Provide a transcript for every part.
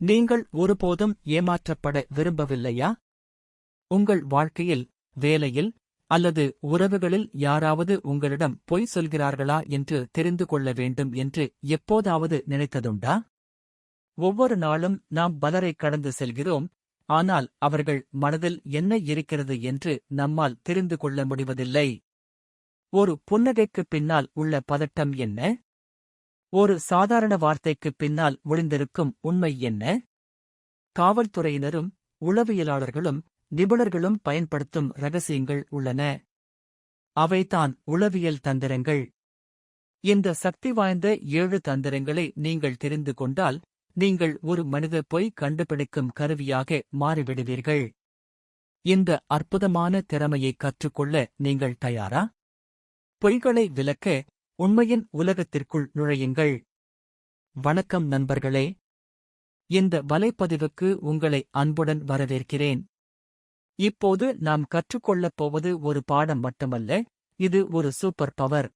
நீங்கள் ஒருபோதும் ஏமாற்றப்பட விரும்பவில்லையா? உங்கள் வாழ்க்கையில், வேலையில் அல்லது உறவுகளில் யாராவது உங்களிடம் பொய் சொல்கிறார்களா என்று தெரிந்து கொள்ள வேண்டும் என்று எப்போதாவது நினைத்ததுண்டா? ஒவ்வொரு நாளும் நாம் பலரை கடந்து செல்கிறோம், ஆனால் அவர்கள் மனதில் என்ன இருக்கிறது என்று நம்மால் தெரிந்து கொள்ள முடிவதில்லை. ஒரு புன்னகைக்குப் பின்னால் உள்ள பதட்டம் என்ன? ஒரு சாதாரண வார்த்தைக்குப் பின்னால் ஒளிந்திருக்கும் உண்மை என்ன? காவல்துறையினரும் உளவியலாளர்களும் நிபுணர்களும் பயன்படுத்தும் ரகசியங்கள் உள்ளன. அவைதான் உளவியல் தந்திரங்கள். இந்த சக்தி வாய்ந்த 7 தந்திரங்களை நீங்கள் தெரிந்து கொண்டால், நீங்கள் ஒரு மனித பொய் கண்டுபிடிக்கும் கருவியாக மாறிவிடுவீர்கள். இந்த அற்புதமான திறமையை கற்றுக்கொள்ள நீங்கள் தயாரா? பொய்களை விலக்க உண்மையின் உலகத்திற்குள் நுழையுங்கள். வணக்கம் நண்பர்களே. இந்த வலைப்பதிவுக்கு உங்களை அன்புடன் வரவேற்கிறேன். இப்போது நாம் கற்றுக்கொள்ளப் போவது ஒரு பாடம் மட்டுமல்ல, இது ஒரு சூப்பர் பவர்.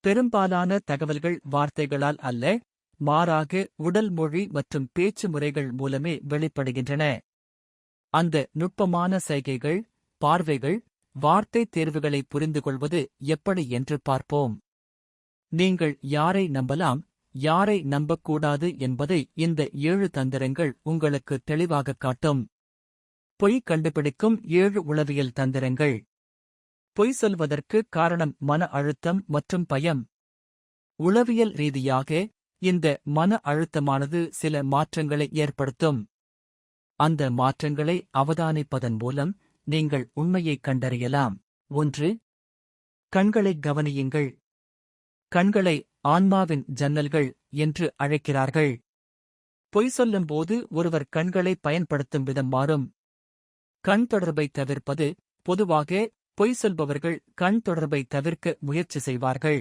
பெரும்பாலான தகவல்கள் வார்த்தைகளால் அல்ல, மாறாக உடல் மொழி மற்றும் பேச்சு முறைகள் மூலமே வெளிப்படுகின்றன. அந்த நுட்பமான சைகைகள், பார்வைகள், வார்த்தை தேர்வுகளை புரிந்துகொள்வது எப்படி என்று பார்ப்போம். நீங்கள் யாரை நம்பலாம், யாரை நம்பக்கூடாது என்பதை இந்த 7 தந்திரங்கள் உங்களுக்கு தெளிவாகக் காட்டும். பொய் கண்டுபிடிக்கும் 7 உளவியல் தந்திரங்கள். பொய் சொல்வதற்கு காரணம் மன அழுத்தம் மற்றும் பயம். உளவியல் ரீதியாக, இந்த மன அழுத்தமானது சில மாற்றங்களை ஏற்படுத்தும். அந்த மாற்றங்களை அவதானிப்பதன் மூலம் நீங்கள் உண்மையைக் கண்டறியலாம். 1. கண்களை கவனியுங்கள். கண்களை ஆன்மாவின் ஜன்னல்கள் என்று அழைக்கிறார்கள். பொய் சொல்லும்போது ஒருவர் கண்களை பயன்படுத்தும் விதம் மாறும். கண் தொடர்பை தவிர்ப்பது. பொதுவாக பொய் சொல்பவர்கள் கண் தொடர்பை தவிர்க்க முயற்சி செய்வார்கள்.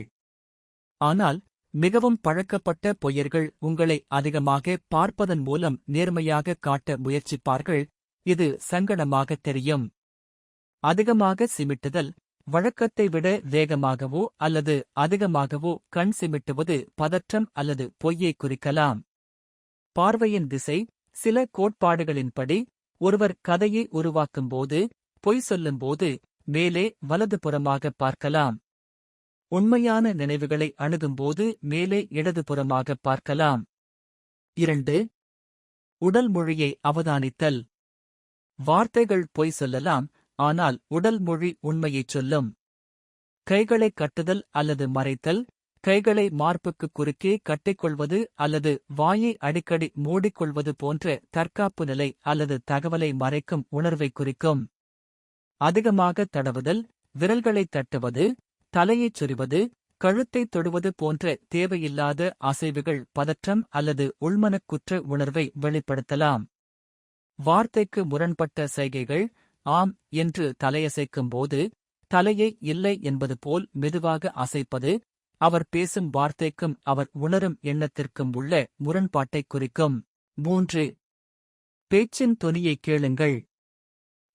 ஆனால் மிகவும் பழக்கப்பட்ட பொய்யர்கள் உங்களை அதிகமாக பார்ப்பதன் மூலம் நேர்மையாக காட்ட முயற்சிப்பார்கள். இது சங்கடமாகத் தெரியும். அதிகமாக சிமிட்டுதல். வழக்கத்தை விட வேகமாகவோ அல்லது அதிகமாகவோ கண் சிமிட்டுவது பதற்றம் அல்லது பொய்யை குறிக்கலாம். பார்வையின் திசை. சில கோட்பாடுகளின்படி, ஒருவர் கதையை உருவாக்கும்போது, பொய் சொல்லும்போது மேலே வலதுபுறமாக பார்க்கலாம். உண்மையான நினைவுகளை அணுகும்போது மேலே இடதுபுறமாக பார்க்கலாம். 2. உடல் மொழியை அவதானித்தல். வார்த்தைகள் பொய் சொல்லலாம், ஆனால் உடல் மொழி உண்மையைச் சொல்லும். கைகளைக் கட்டுதல் அல்லது மறைத்தல். கைகளை மார்புக்கு குறுக்கே கட்டிக்கொள்வது அல்லது வாயை அடிக்கடி மூடிக்கொள்வது போன்ற தற்காப்பு நிலை அல்லது தகவலை மறைக்கும் உணர்வைக் குறிக்கும். அதிகமாக தடவுதல். விரல்களைத் தட்டுவது, தலையைச் சொறிவது, கழுத்தைத் தொடுவது போன்ற தேவையில்லாத அசைவுகள் பதற்றம் அல்லது உள்மனக் குற்ற உணர்வை வெளிப்படுத்தலாம். வார்த்தைக்கு முரண்பட்ட சைகைகள். ஆம் என்று தலையசைக்கும்போது, தலையை இல்லை என்பது போல் மெதுவாக அசைப்பது, அவர் பேசும் வார்த்தைக்கும் அவர் உணரும் எண்ணத்திற்கும் உள்ள முரண்பாட்டைக் குறிக்கும். 3. பேச்சின் தொனியைக் கேளுங்கள்.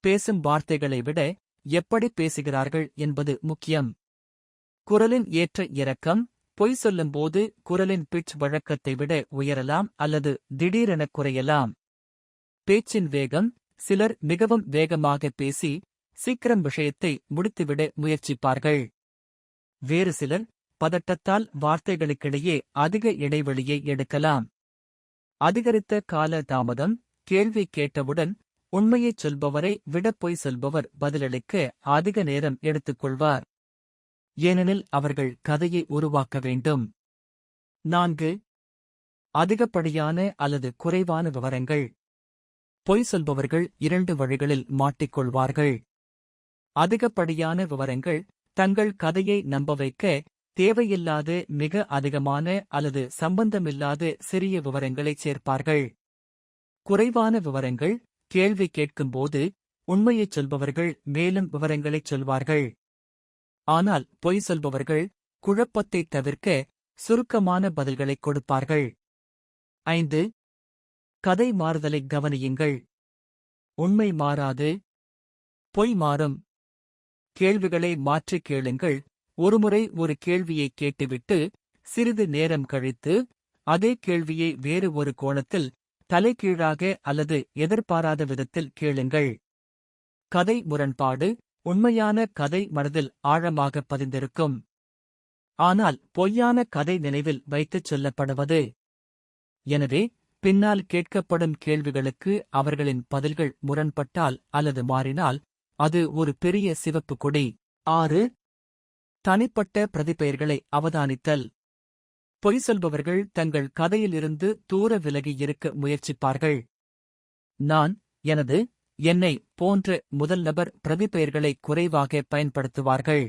பேசும் வார்த்தைகளை விட எப்படி பேசுகிறார்கள் என்பது முக்கியம். குரலின் ஏற்ற இறக்கம். பொய் சொல்லும்போது குரலின் பிட்ச் வழக்கத்தை விட உயரலாம் அல்லது திடீரெனக் குறையலாம். பேச்சின் வேகம். சிலர் மிகவும் வேகமாக பேசி சீக்கிரம் விஷயத்தை முடித்துவிட முயற்சிப்பார்கள். வேறு சிலர் பதட்டத்தால் வார்த்தைகளுக்கிடையே அதிக இடைவெளியை எடுக்கலாம். அதிகரித்த கால தாமதம். கேள்வி கேட்டவுடன் உண்மையைச் சொல்பவரை விட பொய் சொல்பவர் பதிலளிக்க அதிக நேரம் எடுத்துக்கொள்வார். ஏனெனில் அவர்கள் கதையை உருவாக்க வேண்டும். 4. அதிகப்படியான அல்லது குறைவான விவரங்கள். பொய் சொல்பவர்கள் 2 வழிகளில் மாட்டிக்கொள்வார்கள். அதிகப்படியான விவரங்கள். தங்கள் கதையை நம்ப வைக்க தேவையில்லாத மிக அதிகமான அல்லது சம்பந்தமில்லாத சிறிய விவரங்களைச் சேர்ப்பார்கள். குறைவான விவரங்கள். கேள்வி கேட்கும்போது உண்மையைச் சொல்பவர்கள் மேலும் விவரங்களைச் சொல்வார்கள். ஆனால் பொய் சொல்பவர்கள் குழப்பத்தைத் தவிர்க்க சுருக்கமான பதில்களைக் கொடுப்பார்கள். 5. கதை மாறுதலைக் கவனியுங்கள். உண்மை மாறாது, பொய் மாறும். கேள்விகளை மாற்றிக் கேளுங்கள். ஒருமுறை ஒரு கேள்வியைக் கேட்டுவிட்டு சிறிது நேரம் கழித்து அதே கேள்வியை வேறு ஒரு கோணத்தில் தலைகீழாக அல்லது எதிர்பாராத விதத்தில் கேளுங்கள். கதை முரண்பாடு. உண்மையான கதை மனதில் ஆழமாக பதிந்திருக்கும். ஆனால் பொய்யான கதை நினைவில் வைத்துச் சொல்லப்படுவது. எனவே பின்னால் கேட்கப்படும் கேள்விகளுக்கு அவர்களின் பதில்கள் முரண்பட்டால் அல்லது மாறினால் அது ஒரு பெரிய சிவப்பு கொடி. 6. தனிப்பட்ட பிரதிபெயர்களை அவதானித்தல். பொய் சொல்பவர்கள் தங்கள் கதையிலிருந்து தூர விலகி இருக்க முயற்சிப்பார்கள். நான், எனது, என்னை போன்ற முதல் நபர் பிரதிபெயர்களை குறைவாக பயன்படுத்துவார்கள்.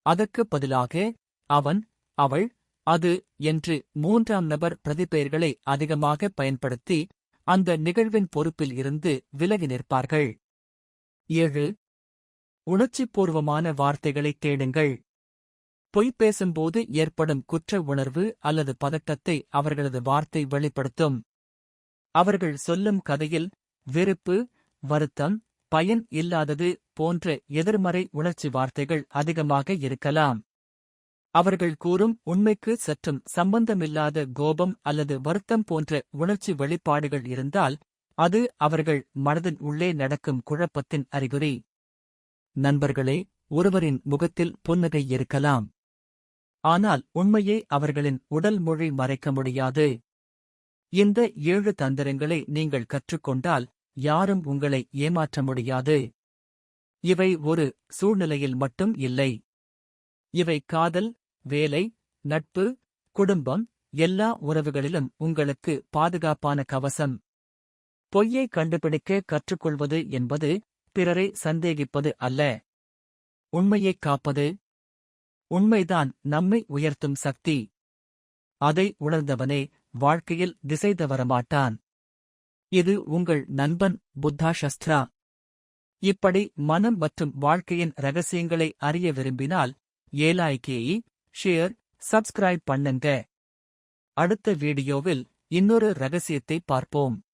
அதற்கு பதிலாக அவன், அவள், அது என்று மூன்றாம் நபர் பிரதிபெயர்களை அதிகமாக பயன்படுத்தி அந்த நிகழ்வின் பொறுப்பில் இருந்து விலகி நிற்பார்கள். 7. உணர்ச்சிப்பூர்வமான வார்த்தைகளைத் தேடுங்கள். பொய் பேசும்போது ஏற்படும் குற்ற உணர்வு அல்லது பதட்டத்தை அவர்களது வார்த்தை வெளிப்படுத்தும். அவர்கள் சொல்லும் கதையில் வெறுப்பு, வருத்தம், பயன் இல்லாதது போன்ற எதிர்மறை உணர்ச்சி வார்த்தைகள் அதிகமாக இருக்கலாம். அவர்கள் கூறும் உண்மைக்கு சற்றும் சம்பந்தமில்லாத கோபம் அல்லது வருத்தம் போன்ற உணர்ச்சி வெளிப்பாடுகள் இருந்தால் அது அவர்கள் மனதின் உள்ளே நடக்கும் குழப்பத்தின் அறிகுறி. நண்பர்களே, ஒருவரின் முகத்தில் புன்னகை இருக்கலாம். ஆனால் உண்மையை அவர்களின் உடல் மொழி மறைக்க முடியாது. இந்த 7 தந்திரங்களை நீங்கள் கற்றுக்கொண்டால் யாரும் உங்களை ஏமாற்ற முடியாது. இவை ஒரு சூழ்நிலையில் மட்டும் இல்லை. இவை காதல், வேலை, நட்பு, குடும்பம், எல்லா உறவுகளிலும் உங்களுக்கு பாதுகாப்பான கவசம். பொய்யை கண்டுபிடிக்க கற்றுக்கொள்வது என்பது பிறரை சந்தேகிப்பது அல்ல, உண்மையைக் காப்பது. உண்மைதான் நம்மை உயர்த்தும் சக்தி. அதை உணர்ந்தவனே வாழ்க்கையில் திசை தவறமாட்டான். இது உங்கள் நண்பன் புத்தா சஸ்திரா. இப்படி மனம் மற்றும் வாழ்க்கையின் ரகசியங்களை அறிய விரும்பினால் ஏலாய்கேயி ஷேர், சப்ஸ்கிரைப் பண்ணுங்க. அடுத்த வீடியோவில் இன்னொரு ரகசியத்தை பார்ப்போம்.